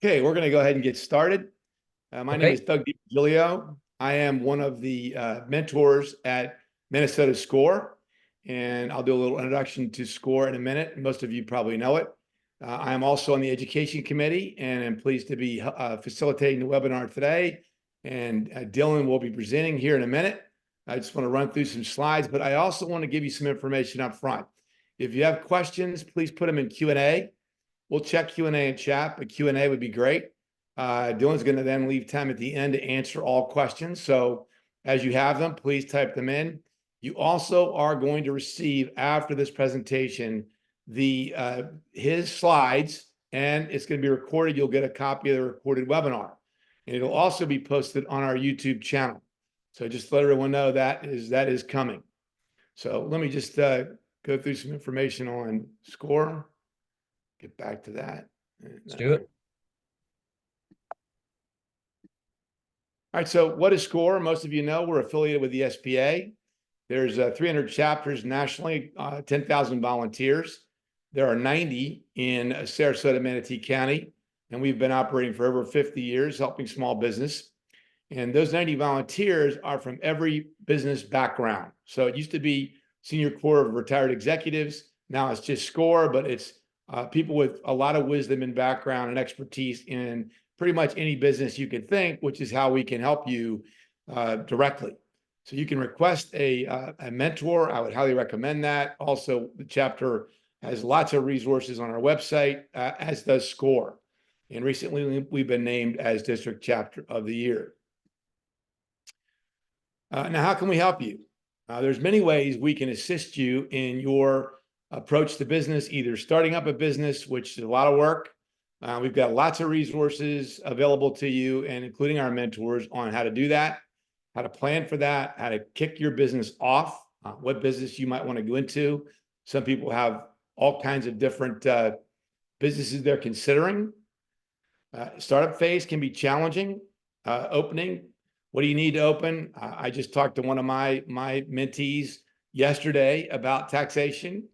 Okay, we're going to go ahead and get started. My name is Okay, Doug DiGilio. I am one of the mentors at Minnesota SCORE, and I'll do a little introduction to SCORE in a minute. Most of you probably know it. I am also on the education committee, and I'm pleased to be facilitating the webinar today. And Dylan will be presenting here in a minute. I just want to run through some slides, but I also want to give you some information up front. If you have questions, please put them in Q&A. We'll check Q&A and chat, but Q&A would be great. Dylan's going to then leave time at the end to answer all questions. So as you have them, please type them in. You also are going to receive after this presentation his slides, and it's going to be recorded. You'll get a copy of the recorded webinar, and it'll also be posted on our YouTube channel. So just let everyone know that is coming. So let me just go through some information on SCORE. Get back to that. let's do it. All right, so what is SCORE? Most of you know we're affiliated with the SBA. There's 300 chapters nationally, 10,000 volunteers. There are 90 in Sarasota, Manatee County, and we've been operating for over 50 years, helping small business. And those 90 volunteers are from every business background. So it used to be Senior Corps of Retired Executives. Now it's just SCORE, but it's people with a lot of wisdom and background and expertise in pretty much any business you can think, which is how we can help you directly. So you can request a mentor. I would highly recommend that. Also, the chapter has lots of resources on our website, as does SCORE. And recently, we've been named as District Chapter of the Year. Now, how can we help you? There's many ways we can assist you in your approach to business, either starting up a business, which is a lot of work. We've got lots of resources available to you, and including our mentors on how to do that, how to plan for that, how to kick your business off, what business you might want to go into. Some people have all kinds of different businesses they're considering. Startup phase can be challenging. Opening, what do you need to open? I just talked to one of my mentees yesterday about taxation.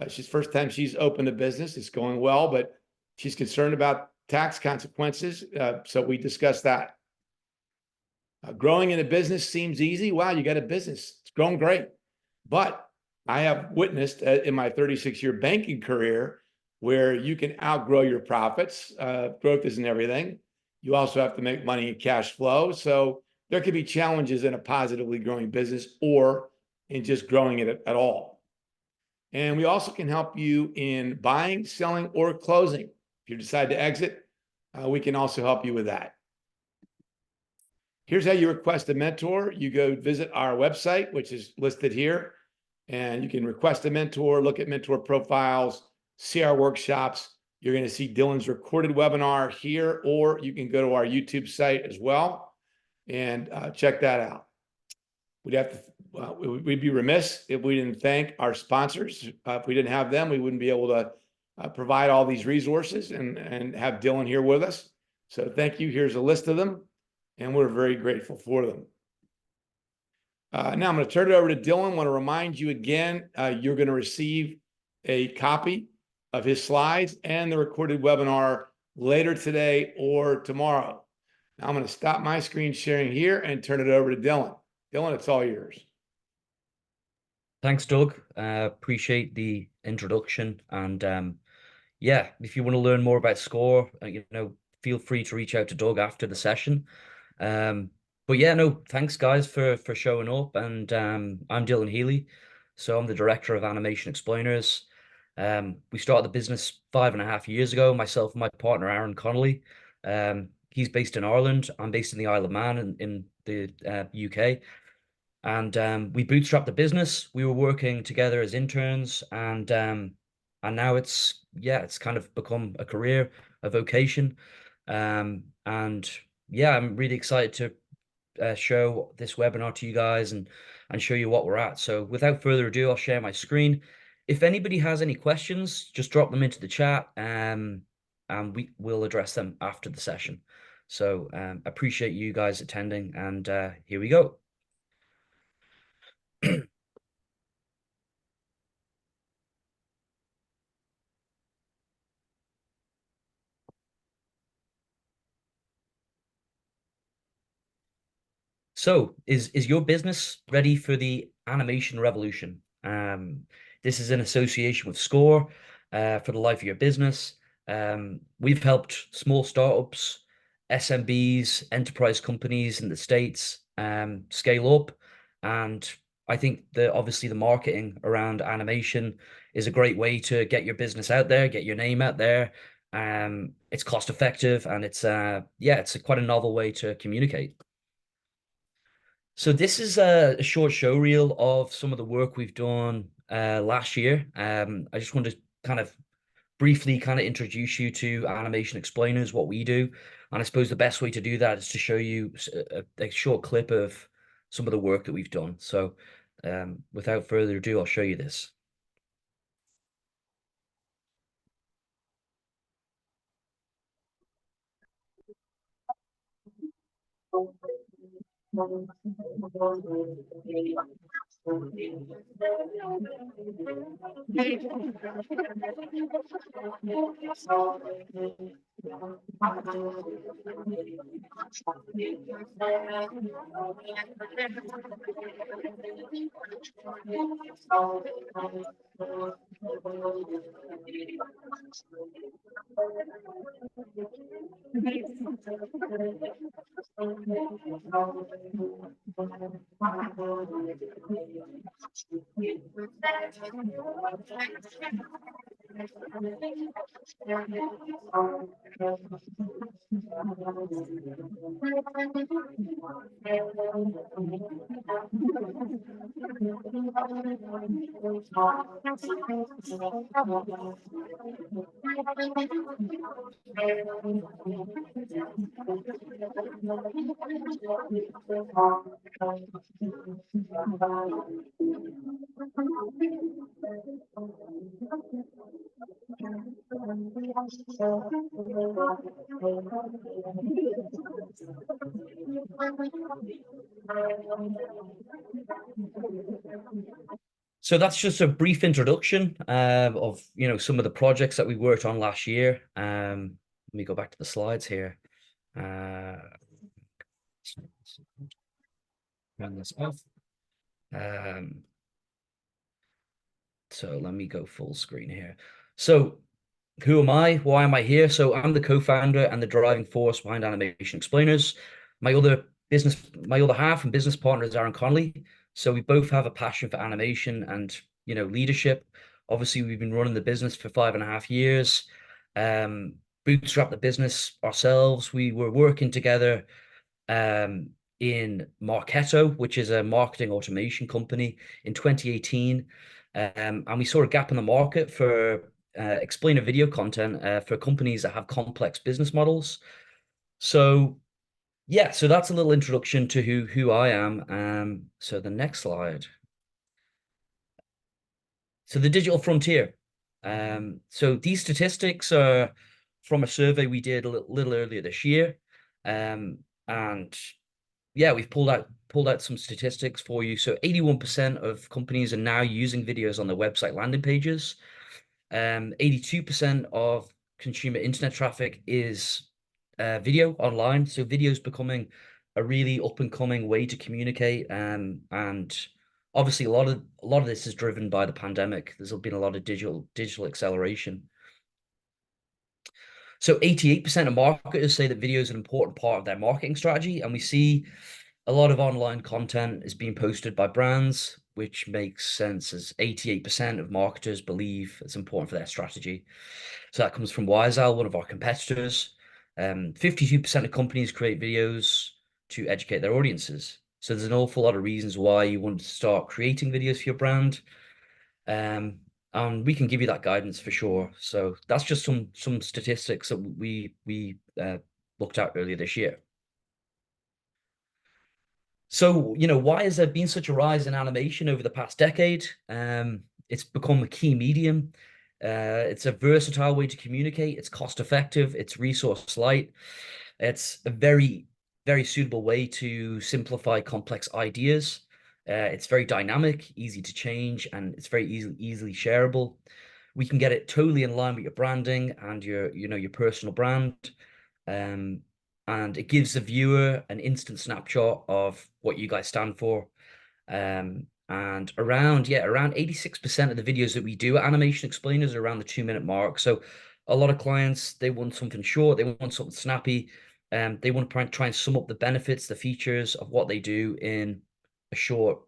She's first time she's opened a business. It's going well, but she's concerned about tax consequences. So we discussed that. Growing in a business seems easy. Wow, you got a business. It's growing great. But I have witnessed in my 36-year banking career where you can outgrow your profits. Growth isn't everything. You also have to make money in cash flow. So there could be challenges in a positively growing business or in just growing it at all. And we also can help you in buying, selling, or closing. If you decide to exit, we can also help you with that. Here's how you request a mentor. You go visit our website, which is listed here, and you can request a mentor, look at mentor profiles, see our workshops. You're going to see Dylan's recorded webinar here, or you can go to our YouTube site as well and check that out. We'd be remiss if we didn't thank our sponsors. If we didn't have them, we wouldn't be able to provide all these resources and have Dylan here with us. So thank you. Here's a list of them, and we're very grateful for them. Now I'm going to turn it over to Dylan. I want to remind you again, you're going to receive a copy of his slides and the recorded webinar later today or tomorrow. Now I'm going to stop my screen sharing here and turn it over to Dylan. Dylan, it's all yours. Thanks, Doug. Appreciate the introduction. And yeah, if you want to learn more about SCORE, feel free to reach out to Doug after the session. But yeah, no, thanks guys for showing up. And I'm Dylan Healy, so I'm the director of Animation Explainers. We started the business 5.5 years ago. Myself and my partner Aaron Connolly. He's based in Ireland. I'm based in the Isle of Man in the UK. And we bootstrapped the business. We were working together as interns, and now it's kind of become a career, a vocation. And yeah, I'm really excited to show this webinar to you guys and show you what we're at. So without further ado, I'll share my screen. If anybody has any questions, just drop them into the chat, and we will address them after the session. So appreciate you guys attending, and here we go. So, is your business ready for the animation revolution? This is in association with Score, for the life of your business. We've helped small startups, SMBs, enterprise companies in the States, scale up, and I think that obviously the marketing around animation is a great way to get your business out there, get your name out there. It's cost effective, and it's quite a novel way to communicate. So this is a short show reel of some of the work we've done last year. I just want to kind of briefly kind of introduce you to Animation Explainers, what we do. And I suppose the best way to do that is to show you a short clip of some of the work that we've done. So without further ado, I'll show you this. So that's just a brief introduction of some of the projects that we worked on last year. Let me go back to the slides here. Turn this off. So let me go full screen here. So who am I? Why am I here? So I'm the co-founder and the driving force behind Animation Explainers. My other half and business partner is Aaron Connolly. So we both have a passion for animation and leadership. Obviously, we've been running the business for 5.5 years. Bootstrap the business ourselves. We were working together in Marketo, which is a marketing automation company, in 2018. And we saw a gap in the market for explainer video content for companies that have complex business models. So yeah, so that's a little introduction to who I am. So the next slide. So the digital frontier. So these statistics are from a survey we did a little earlier this year. And yeah, we've pulled out some statistics for you. So 81% of companies are now using videos on their website landing pages. 82% of consumer internet traffic is video online. So video is becoming a really up and coming way to communicate. And obviously a lot of this is driven by the pandemic. There's been a lot of digital acceleration. So 88% of marketers say that video is an important part of their marketing strategy, and we see a lot of online content is being posted by brands, which makes sense as 88% of marketers believe it's important for their strategy. So that comes from Wiseowl, one of our competitors. 52% of companies create videos to educate their audiences. So there's an awful lot of reasons why you want to start creating videos for your brand. And we can give you that guidance for sure. So that's just some statistics that we looked at earlier this year. So, why has there been such a rise in animation over the past decade? It's become a key medium. It's a versatile way to communicate. It's cost effective. It's resource light. It's a very, very suitable way to simplify complex ideas. It's very dynamic, easy to change, and it's very easily shareable. We can get it totally in line with your branding and your personal brand. and it gives the viewer an instant snapshot of what you guys stand for. And around 86% of the videos that we do at Animation Explainers are around the 2 minute mark. So a lot of clients, they want something short, they want something snappy. They want to try and sum up the benefits, the features of what they do in a short,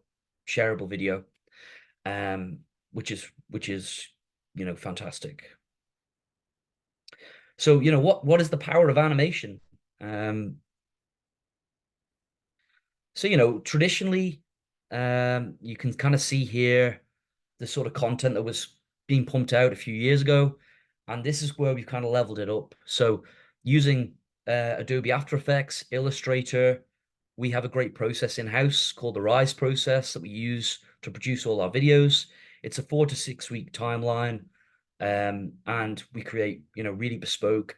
shareable video, um, which is fantastic. So what is the power of animation? Um, so traditionally, you can kind of see here the sort of content that was being pumped out a few years ago. And this is where we've kind of leveled it up. So using Adobe After Effects, Illustrator, we have a great process in-house called the Rise process that we use to produce all our videos. It's a 4 to 6 week timeline. And we create, really bespoke,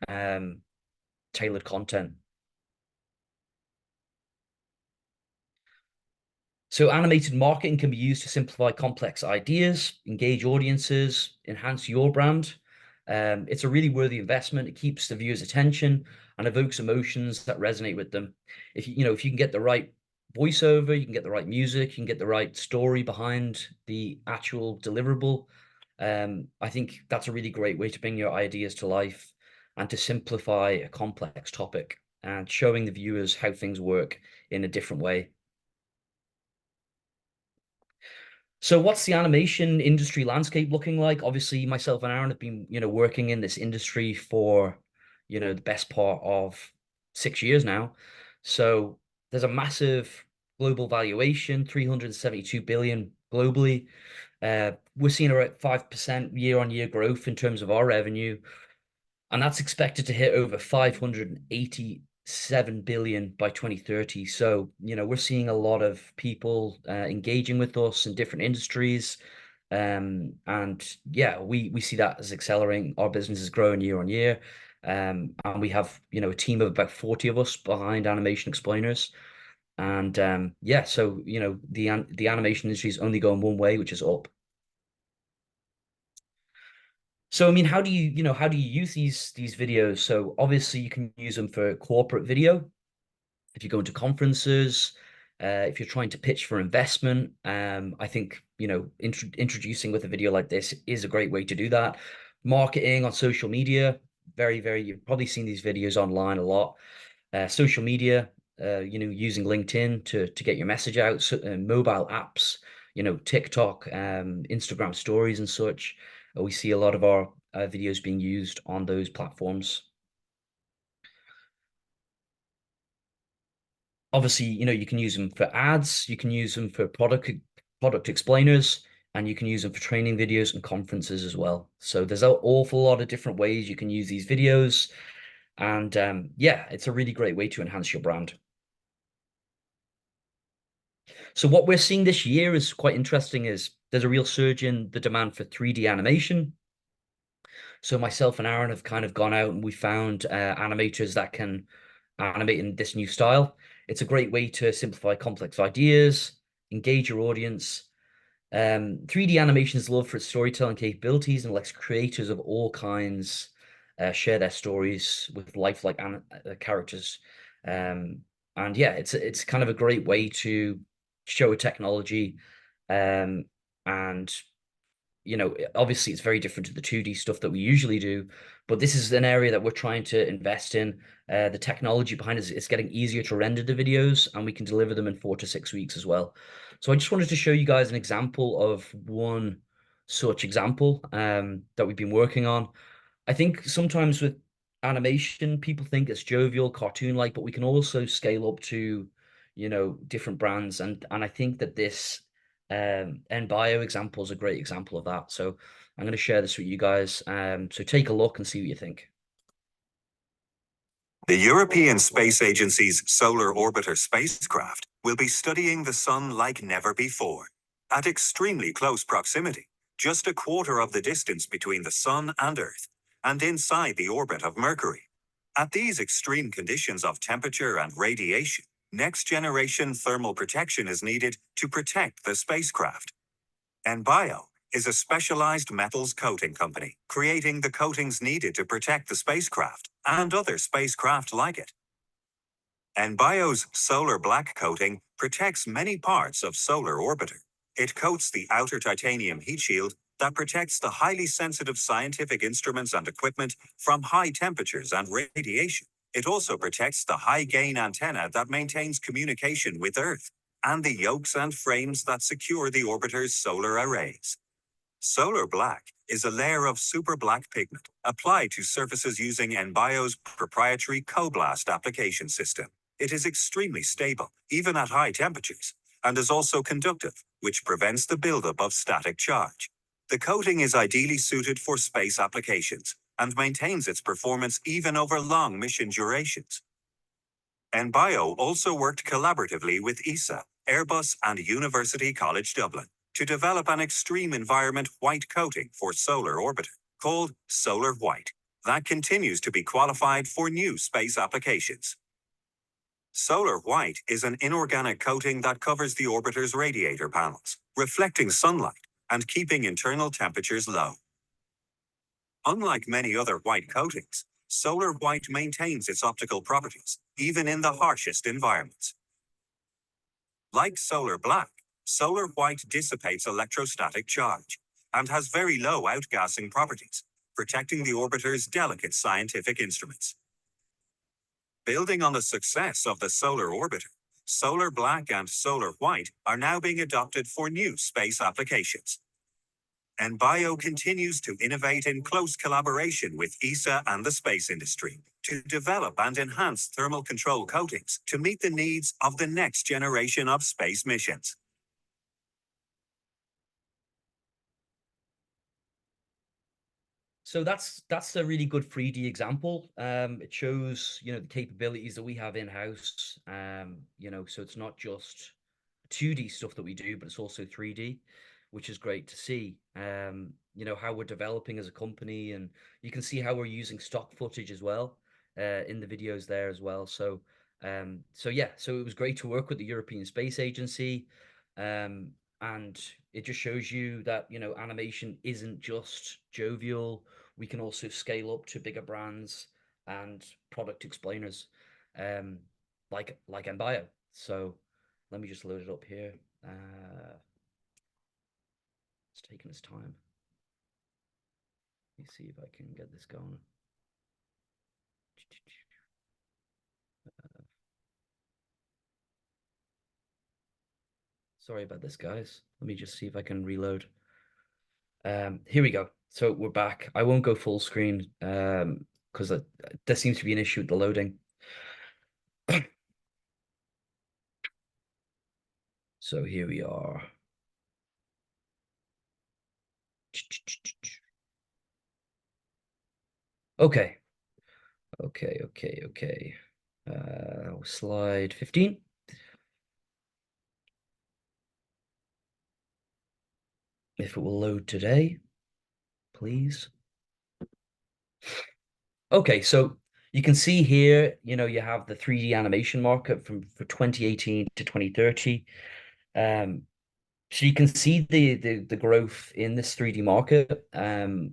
tailored content. So animated marketing can be used to simplify complex ideas, engage audiences, enhance your brand. It's a really worthy investment. It keeps the viewer's attention and evokes emotions that resonate with them. If you can get the right voiceover, you can get the right music, you can get the right story behind the actual deliverable. I think that's a really great way to bring your ideas to life and to simplify a complex topic and showing the viewers how things work in a different way. So what's the animation industry landscape looking like? Obviously, myself and Aaron have been, working in this industry for, the best part of 6 years now. So there's a massive global valuation, 372 billion globally. We're seeing around 5% year-on-year growth in terms of our revenue, and that's expected to hit over 587 billion by 2030. So, we're seeing a lot of people engaging with us in different industries. And yeah, we see that as accelerating. Our business is growing year on year. And we have, a team of about 40 of us behind Animation Explainers. And yeah, so, the animation industry is only going one way, which is up. So I mean, how do you use these videos? So obviously you can use them for corporate video. If you go into conferences, if you're trying to pitch for investment, I think introducing with a video like this is a great way to do that. Marketing on social media, very, very. You've probably seen these videos online a lot. Social media, using LinkedIn to get your message out. So, mobile apps, TikTok, Instagram stories and such. We see a lot of our videos being used on those platforms. Obviously, you can use them for ads, you can use them for product explainers, and you can use them for training videos and conferences as well. So there's an awful lot of different ways you can use these videos. And yeah, it's a really great way to enhance your brand. So what we're seeing this year is quite interesting is there's a real surge in the demand for 3D animation. So myself and Aaron have kind of gone out and we found animators that can animate in this new style. It's a great way to simplify complex ideas, engage your audience. 3D animation is loved for its storytelling capabilities and lets creators of all kinds share their stories with lifelike characters. Um, and yeah, it's kind of a great way to show a technology. Um, and obviously it's very different to the 2D stuff that we usually do, but this is an area that we're trying to invest in. The technology behind it is getting easier to render the videos, and we can deliver them in 4 to 6 weeks as well. So I just wanted to show you guys an example of one such example that we've been working on. I think sometimes with animation, people think it's jovial, cartoon-like, but we can also scale up to, different brands. And I think that this NBio example is a great example of that. So I'm going to share this with you guys. So take a look and see what you think. The European Space Agency's Solar Orbiter spacecraft will be studying the Sun like never before, at extremely close proximity, just a quarter of the distance between the Sun and Earth, and inside the orbit of Mercury. At these extreme conditions of temperature and radiation, next-generation thermal protection is needed to protect the spacecraft. NBio is a specialized metals coating company, creating the coatings needed to protect the spacecraft and other spacecraft like it. Enbio's solar black coating protects many parts of solar orbiter. It coats the outer titanium heat shield that protects the highly sensitive scientific instruments and equipment from high temperatures and radiation. It also protects the high-gain antenna that maintains communication with Earth, and the yokes and frames that secure the orbiter's solar arrays. Solar black is a layer of super black pigment applied to surfaces using Enbio's proprietary Coblast application system. It is extremely stable, even at high temperatures, and is also conductive, which prevents the buildup of static charge. The coating is ideally suited for space applications and maintains its performance even over long mission durations. Enbio also worked collaboratively with ESA, Airbus, and University College Dublin to develop an extreme environment white coating for solar orbiter called Solar White that continues to be qualified for new space applications. Solar White is an inorganic coating that covers the orbiter's radiator panels, reflecting sunlight and keeping internal temperatures low. Unlike many other white coatings, Solar White maintains its optical properties, even in the harshest environments. Like Solar Black, Solar White dissipates electrostatic charge and has very low outgassing properties, protecting the orbiter's delicate scientific instruments. Building on the success of the solar orbiter, Solar Black and Solar White are now being adopted for new space applications. Enbio continues to innovate in close collaboration with ESA and the space industry to develop and enhance thermal control coatings to meet the needs of the next generation of space missions. So that's a really good 3D example. It shows, the capabilities that we have in-house. So it's not just 2D stuff that we do, but it's also 3D, which is great to see. How we're developing as a company, and you can see how we're using stock footage as well, in the videos there as well. So it was great to work with the European Space Agency. And it just shows you that, animation isn't just jovial. We can also scale up to bigger brands and product explainers, like Enbio. So let me just load it up here. It's taking its time. Let me see if I can get this going. Sorry about this, guys. Let me just see if I can reload. Here we go. So we're back. I won't go full screen because there seems to be an issue with the loading. So here we are. Okay. Slide 15. If it will load today, please. Okay, so you can see here, you have the 3D animation market for 2018 to 2030. So you can see the growth in this 3D market.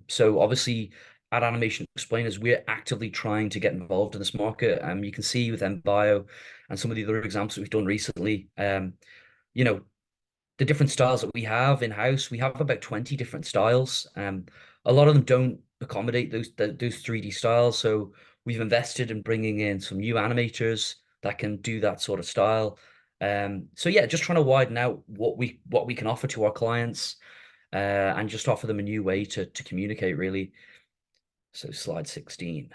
So obviously at Animation Explainers, we're actively trying to get involved in this market. You can see with Enbio and some of the other examples we've done recently, the different styles that we have in-house. We have about 20 different styles. A lot of them don't accommodate those 3D styles. So we've invested in bringing in some new animators that can do that sort of style. So yeah, just trying to widen out what we can offer to our clients, and just offer them a new way to communicate, really. So slide 16.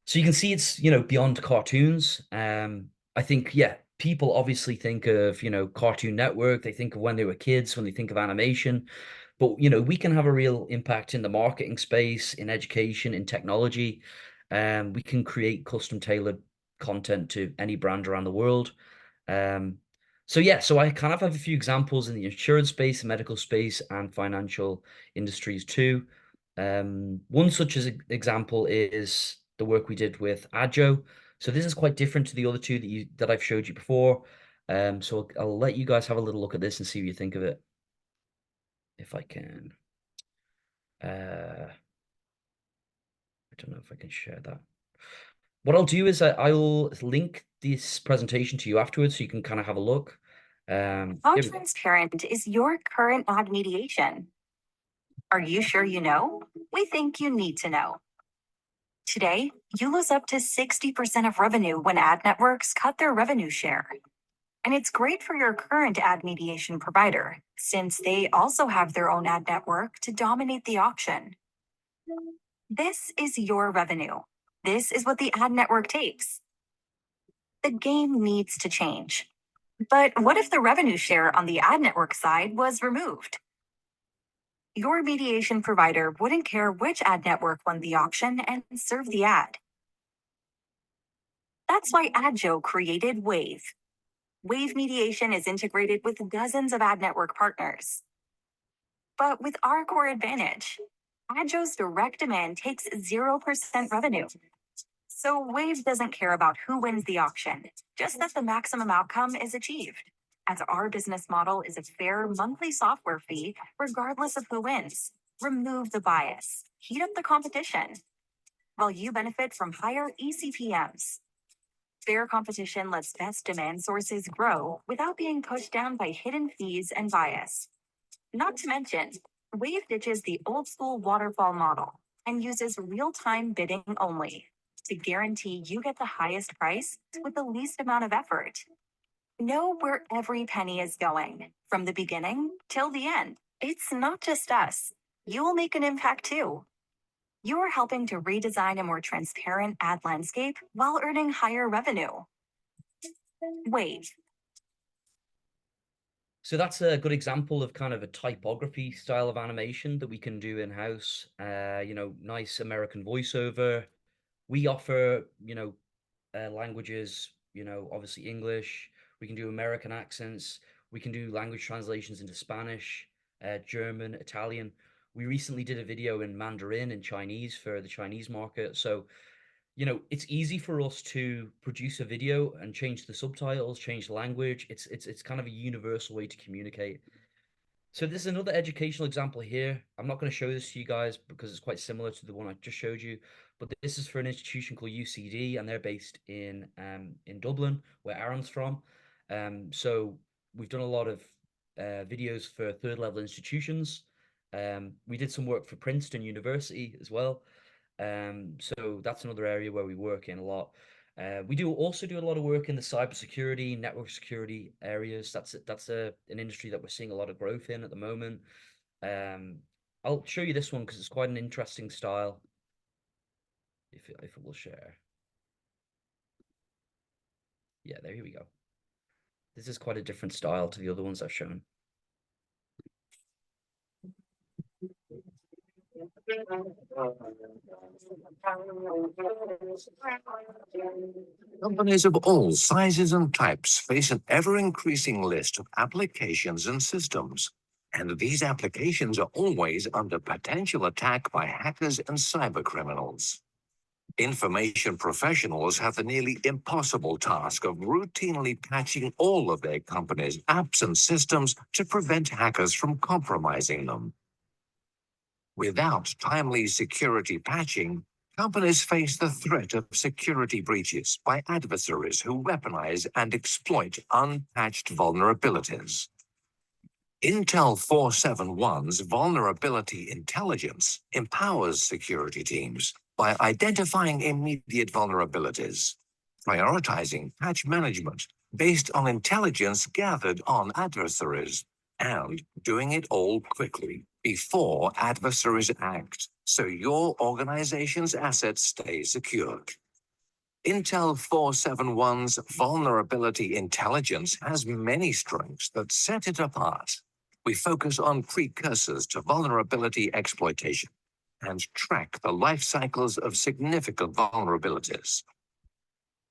So you can see it's, beyond cartoons. I think, yeah, people obviously think of, Cartoon Network. They think of when they were kids, when they think of animation. But, we can have a real impact in the marketing space, in education, in technology. We can create custom tailored content to any brand around the world. So I kind of have a few examples in the insurance space, the medical space, and financial industries too. One such as example is the work we did with Agio. So this is quite different to the other two that I've showed you before. So I'll let you guys have a little look at this and see what you think of it. If I can. I don't know if I can share that. What I'll do is I'll link this presentation to you afterwards so you can kind of have a look. How Here we go. transparent is your current ad mediation? Are you sure you know? We think you need to know. Today, you lose up to 60% of revenue when ad networks cut their revenue share. And it's great for your current ad mediation provider, since they also have their own ad network to dominate the auction. This is your revenue. This is what the ad network takes. The game needs to change. But what if the revenue share on the ad network side was removed? Your mediation provider wouldn't care which ad network won the auction and served the ad. That's why AdJo created Wave. Wave mediation is integrated with dozens of ad network partners. But with our core advantage, AdJo's direct demand takes 0% revenue. So Wave doesn't care about who wins the auction, just that the maximum outcome is achieved, as our business model is a fair monthly software fee regardless of who wins. Remove the bias, heat up the competition, while you benefit from higher eCPMs. Fair competition lets best demand sources grow without being pushed down by hidden fees and bias. Not to mention, Wave ditches the old school waterfall model and uses real-time bidding only to guarantee you get the highest price with the least amount of effort. Know where every penny is going, from the beginning till the end. It's not just us. You will make an impact too. You are helping to redesign a more transparent ad landscape while earning higher revenue. Wave. So that's a good example of kind of a typography style of animation that we can do in-house. Nice American voiceover. We offer, languages, obviously English. We can do American accents. We can do language translations into Spanish, German, Italian. We recently did a video in Mandarin and Chinese for the Chinese market. So, it's easy for us to produce a video and change the subtitles, change the language. It's kind of a universal way to communicate. So this is another educational example here. I'm not going to show this to you guys because it's quite similar to the one I just showed you, but this is for an institution called UCD, and they're based in Dublin, where Aaron's from. So we've done a lot of videos for third level institutions. We did some work for Princeton University as well. So that's another area where we work in a lot. We also do a lot of work in the cybersecurity, network security areas. That's an industry that we're seeing a lot of growth in at the moment. I'll show you this one because it's quite an interesting style. If it will share. Yeah, here we go. This is quite a different style to the other ones I've shown. Companies of all sizes and types face an ever-increasing list of applications and systems. And these applications are always under potential attack by hackers and cybercriminals. Information professionals have the nearly impossible task of routinely patching all of their company's apps and systems to prevent hackers from compromising them. Without timely security patching, companies face the threat of security breaches by adversaries who weaponize and exploit unpatched vulnerabilities. Intel 471's vulnerability intelligence empowers security teams by identifying immediate vulnerabilities, prioritizing patch management based on intelligence gathered on adversaries, and doing it all quickly before adversaries act, so your organization's assets stay secure. Intel 471's vulnerability intelligence has many strengths that set it apart. We focus on precursors to vulnerability exploitation and track the life cycles of significant vulnerabilities.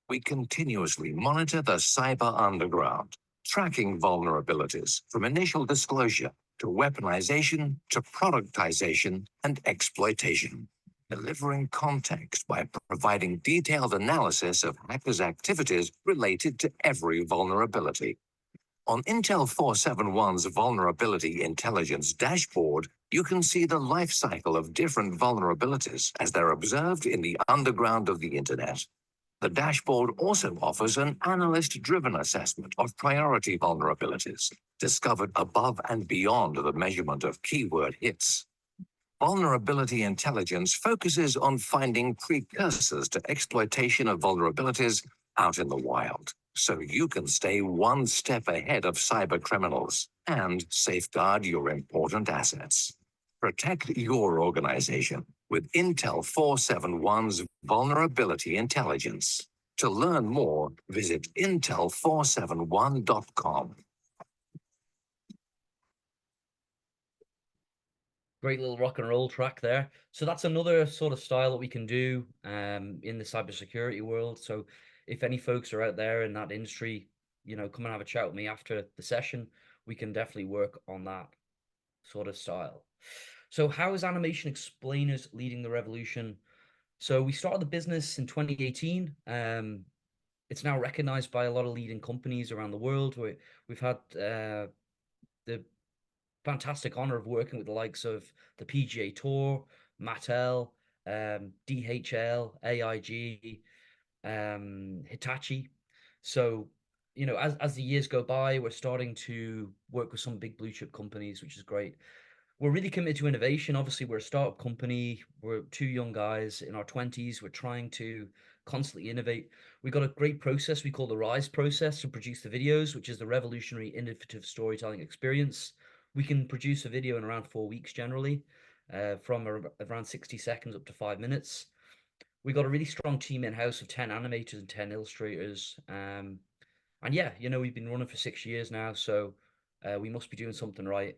We continuously monitor the cyber underground, tracking vulnerabilities from initial disclosure to weaponization to productization and exploitation, delivering context by providing detailed analysis of hackers' activities related to every vulnerability. On Intel 471's Vulnerability Intelligence dashboard, you can see the life cycle of different vulnerabilities as they're observed in the underground of the internet. The dashboard also offers an analyst-driven assessment of priority vulnerabilities discovered above and beyond the measurement of keyword hits. Vulnerability intelligence focuses on finding precursors to exploitation of vulnerabilities out in the wild, so you can stay one step ahead of cyber criminals and safeguard your important assets. Protect your organization with Intel 471's vulnerability intelligence. To learn more, visit intel471.com. Great little rock and roll track there. So that's another sort of style that we can do in the cybersecurity world. So if any folks are out there in that industry, you know, come and have a chat with me after the session. We can definitely work on that sort of style. So how is Animation Explainers leading the revolution? So we started the business in 2018. It's now recognized by a lot of leading companies around the world. We've had the fantastic honor of working with the likes of the PGA Tour, Mattel, DHL, AIG, Hitachi. So, you know, as the years go by, we're starting to work with some big blue chip companies, which is great. We're really committed to innovation. Obviously, we're a startup company. We're two young guys in our 20s. We're trying to constantly innovate. We've got a great process we call the RISE process to produce the videos, which is the revolutionary innovative storytelling experience. We can produce a video in around 4 weeks generally, from around 60 seconds up to 5 minutes. We got a really strong team in-house of 10 animators and 10 illustrators. And yeah, you know, we've been running for 6 years now, so we must be doing something right.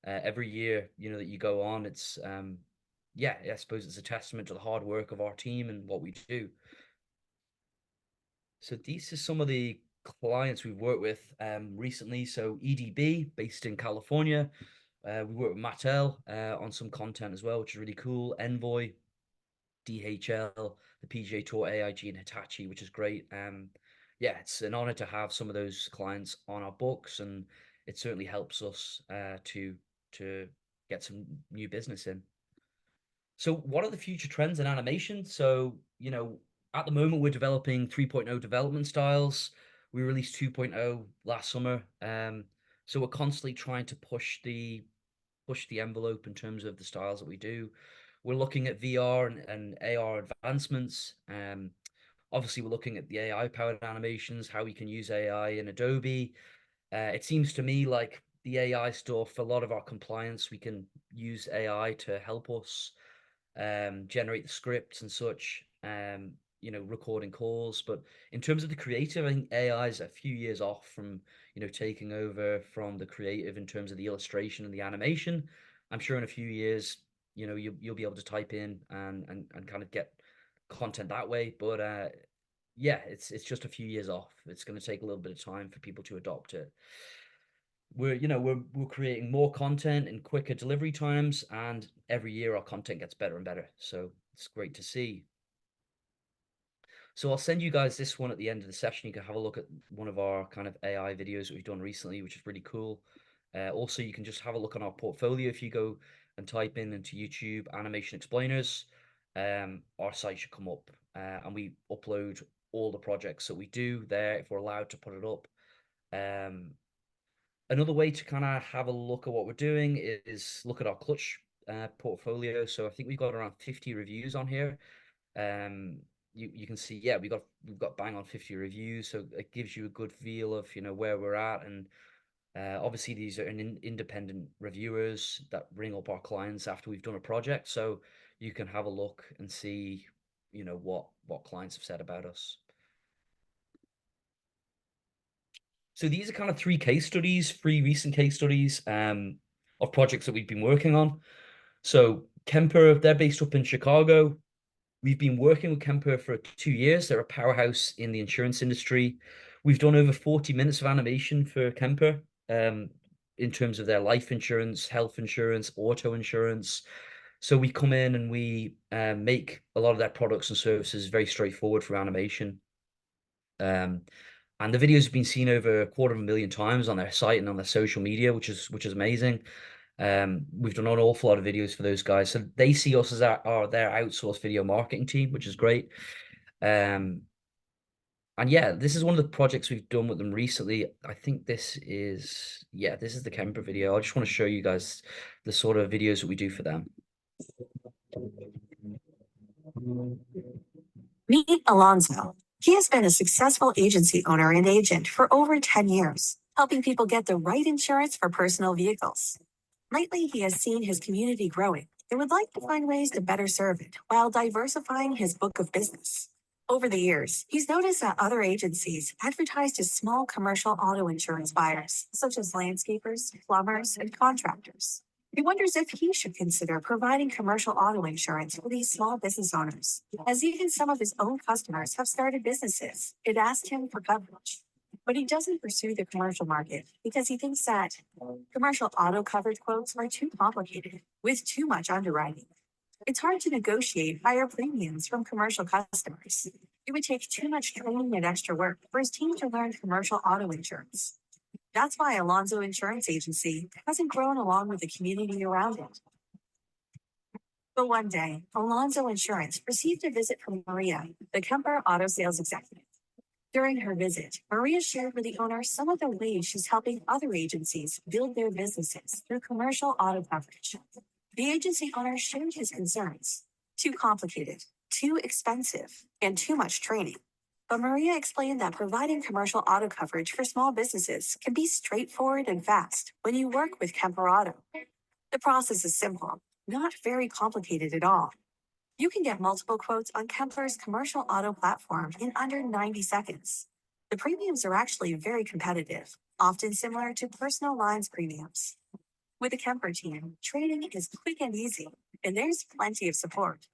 Every year, you know, that you go on, it's yeah, I suppose it's a testament to the hard work of our team and what we do. So these are some of the clients we've worked with recently. So EDB, based in California. We work with Mattel on some content as well, which is really cool. Envoy, DHL, the PGA Tour, AIG, and Hitachi, which is great. Yeah, it's an honor to have some of those clients on our books, and it certainly helps us to get some new business in. So what are the future trends in animation? So, you know, at the moment we're developing 3.0 development styles. We released 2.0 last summer. So we're constantly trying to push the envelope in terms of the styles that we do. We're looking at VR and AR advancements. Obviously, we're looking at the AI-powered animations, how we can use AI in Adobe. It seems to me like the AI stuff, a lot of our compliance, we can use AI to help us generate the scripts and such, you know, recording calls. But in terms of the creative, I think AI is a few years off from, you know, taking over from the creative in terms of the illustration and the animation. I'm sure in a few years, you know, you'll be able to type in and kind of get content that way. But yeah, it's just a few years off. It's going to take a little bit of time for people to adopt it. We're creating more content in quicker delivery times, and every year our content gets better and better. So it's great to see. So I'll send you guys this one at the end of the session. You can have a look at one of our kind of AI videos that we've done recently, which is really cool. Also, you can just have a look on our portfolio if you go and type into YouTube Animation Explainers. Our site should come up, and we upload all the projects that we do there if we're allowed to put it up. Another way to kind of have a look at what we're doing is look at our Clutch portfolio. So I think we've got around 50 reviews on here. You can see, yeah, we've got bang on 50 reviews, so it gives you a good feel of, you know, where we're at. And obviously these are independent reviewers that ring up our clients after we've done a project, so you can have a look and see, you know, what clients have said about us. So these are kind of three recent case studies of projects that we've been working on. So Kemper, they're based up in Chicago. We've been working with Kemper for 2 years. They're a powerhouse in the insurance industry. We've done over 40 minutes of animation for Kemper in terms of their life insurance, health insurance, auto insurance. So we come in and we make a lot of their products and services very straightforward for animation. And the videos have been seen over 250,000 times on their site and on their social media, which is amazing. We've done an awful lot of videos for those guys, so they see us as their outsourced video marketing team, which is great. And yeah, this is one of the projects we've done with them recently. I think this is the Kemper video. I just want to show you guys the sort of videos that we do for them. Meet Alonso. He has been a successful agency owner and agent for over 10 years, helping people get the right insurance for personal vehicles. Lately, he has seen his community growing and would like to find ways to better serve it while diversifying his book of business. Over the years, he's noticed that other agencies advertise to small commercial auto insurance buyers, such as landscapers, plumbers, and contractors. He wonders if he should consider providing commercial auto insurance for these small business owners, as even some of his own customers have started businesses and asked him for coverage. But he doesn't pursue the commercial market because he thinks that commercial auto coverage quotes are too complicated, with too much underwriting. It's hard to negotiate higher premiums from commercial customers. It would take too much training and extra work for his team to learn commercial auto insurance. That's why Alonso Insurance Agency hasn't grown along with the community around it. But one day, Alonso Insurance received a visit from Maria, the Kemper auto sales executive. During her visit, Maria shared with the owner some of the ways she's helping other agencies build their businesses through commercial auto coverage. The agency owner shared his concerns. Too complicated, too expensive, and too much training. But Maria explained that providing commercial auto coverage for small businesses can be straightforward and fast when you work with Kemper Auto. The process is simple, not very complicated at all. You can get multiple quotes on Kemper's commercial auto platform in under 90 seconds. The premiums are actually very competitive, often similar to personal lines premiums. With the Kemper team, trading is quick and easy, and there's plenty of support.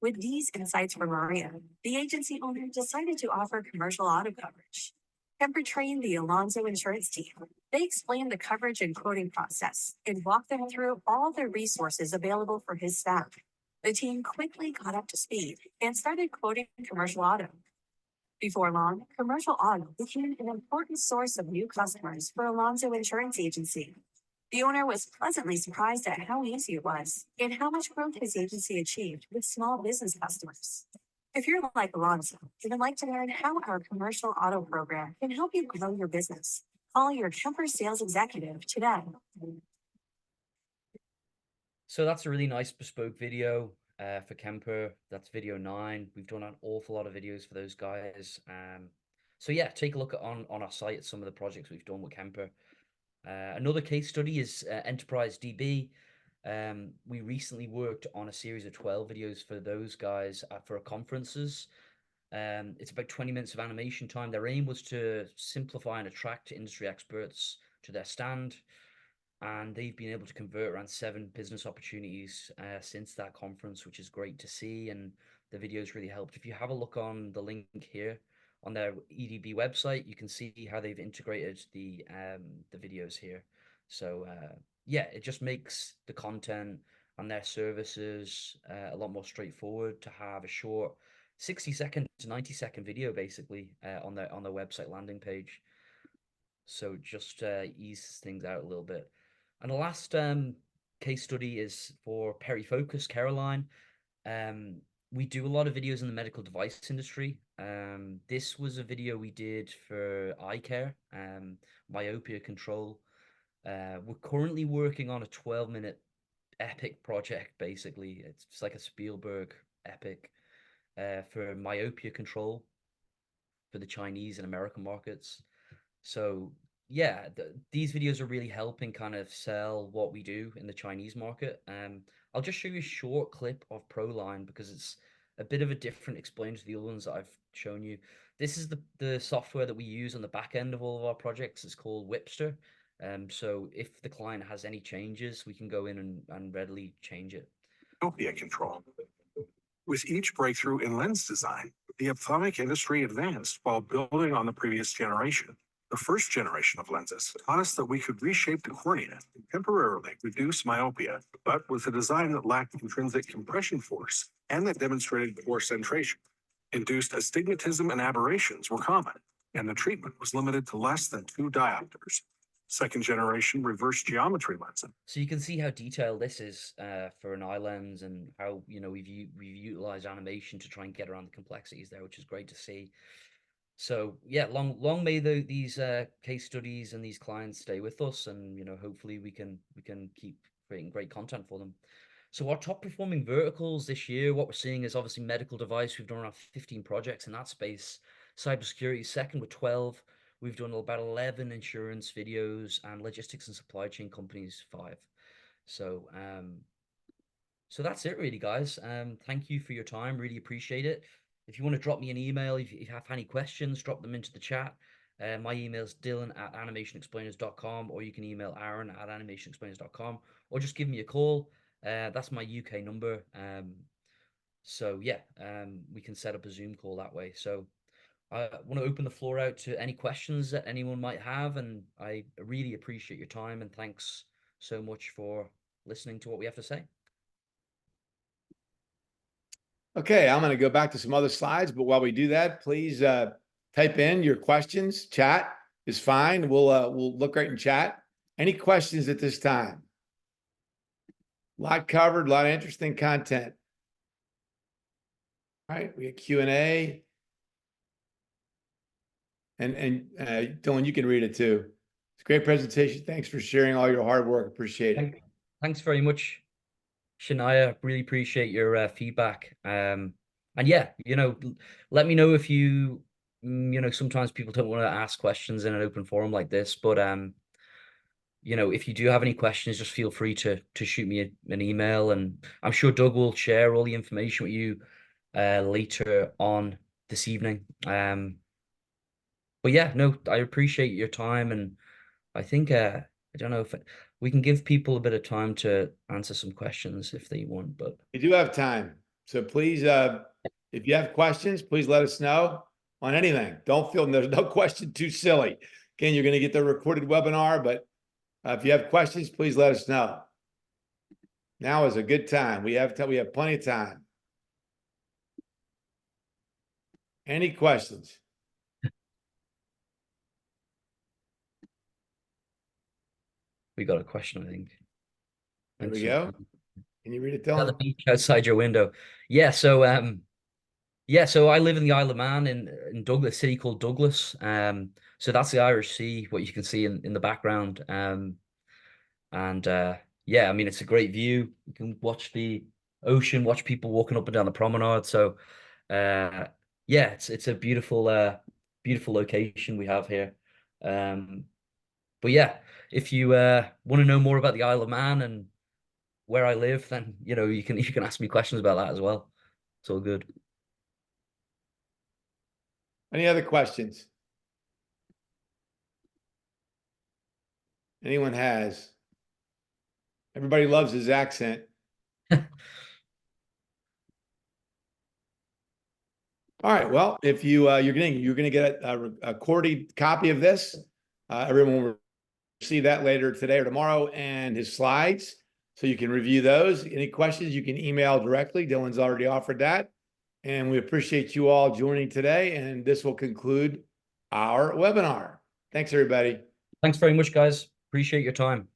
With these insights from Maria, the agency owner decided to offer commercial auto coverage. Kemper trained the Alonso insurance team. They explained the coverage and quoting process and walked them through all the resources available for his staff. The team quickly got up to speed and started quoting commercial auto. Before long, commercial auto became an important source of new customers for Alonso Insurance Agency. The owner was pleasantly surprised at how easy it was and how much growth his agency achieved with small business customers. If you're like Alonso and would like to learn how our commercial auto program can help you grow your business, call your Kemper sales executive today. So that's a really nice bespoke video for Kemper. That's video 9. We've done an awful lot of videos for those guys. So yeah, take a look on our site at some of the projects we've done with Kemper. Another case study is Enterprise DB. We recently worked on a series of 12 videos for those guys for conferences. It's about 20 minutes of animation time. Their aim was to simplify and attract industry experts to their stand. And they've been able to convert around 7 business opportunities since that conference, which is great to see. And the videos really helped. If you have a look on the link here on their EDB website, you can see how they've integrated the videos here. So yeah, it just makes the content and their services a lot more straightforward to have a short 60-second to 90-second video basically on their website landing page. So just eases things out a little bit. And the last case study is for Perry Focus, Caroline. We do a lot of videos in the medical device industry. This was a video we did for eye care, myopia control. We're currently working on a 12-minute epic project, basically. It's like a Spielberg epic for myopia control for the Chinese and American markets. So yeah, these videos are really helping kind of sell what we do in the Chinese market. I'll just show you a short clip of Proline because it's a bit of a different explainer to the other ones that I've shown you. This is the software that we use on the back end of all of our projects. It's called Whipster. So if the client has any changes, we can go in and readily change it. Myopia control. With each breakthrough in lens design, the ophthalmic industry advanced while building on the previous generation. The first generation of lenses taught us that we could reshape the cornea and temporarily reduce myopia, but with a design that lacked intrinsic compression force and that demonstrated poor centration. Induced astigmatism and aberrations were common, and the treatment was limited to less than 2 diopters. Second generation reverse geometry lenses. So you can see how detailed this is for an eye lens, and how we've utilized animation to try and get around the complexities there, which is great to see. So yeah, long may these case studies and these clients stay with us, and hopefully we can keep creating great content for them. So our top performing verticals this year, what we're seeing is obviously medical device. We've done around 15 projects in that space. Cybersecurity second with 12. We've done about 11 insurance videos, and logistics and supply chain companies 5. So so that's it really, guys. Thank you for your time. Really appreciate it. If you want to drop me an email, if you have any questions, drop them into the chat. My email is dylan@animationexplainers.com, or you can email aaron@animationexplainers.com, or just give me a call. That's my UK number. So yeah, we can set up a Zoom call that way. So I want to open the floor out to any questions that anyone might have, and I really appreciate your time, and thanks so much for listening to what we have to say. Okay, I'm going to go back to some other slides, but while we do that, please type in your questions. Chat is fine. We'll look right in chat. Any questions at this time? A lot covered, a lot of interesting content. All right, we got Q&A. And Dylan, you can read it too. It's a great presentation. Thanks for sharing all your hard work. Appreciate it. Thanks very much, Shania. Really appreciate your feedback. And yeah, let me know if sometimes people don't want to ask questions in an open forum like this, but if you do have any questions, just feel free to shoot me an email, and I'm sure Doug will share all the information with you later on this evening. But yeah, no, I appreciate your time, and I think I don't know if we can give people a bit of time to answer some questions if they want, but We do have time. So please, if you have questions, please let us know on anything. Don't feel there's no question too silly. Again, you're going to get the recorded webinar, but if you have questions, please let us know. Now is a good time. We have plenty of time. Any questions? we got a question, I think. There we go. Can you read it, The Dylan? beach outside your window. Yeah, so so I live in the Isle of Man in Douglas, a city called Douglas. So that's the Irish Sea, what you can see in the background. And yeah, I mean it's a great view. You can watch the ocean, watch people walking up and down the promenade. So yeah, it's a beautiful beautiful location we have here. But yeah, if you want to know more about the Isle of Man and where I live, then you can ask me questions about that as well. It's all good. Any other questions? Anyone has? Everybody loves his accent. All right. Well, if you're going to get a recorded copy of this. Everyone will see that later today or tomorrow, and his slides, so you can review those. Any questions, you can email directly. Dylan's already offered that. And we appreciate you all joining today. And this will conclude our webinar. Thanks, everybody. Thanks very much, guys. Appreciate your time.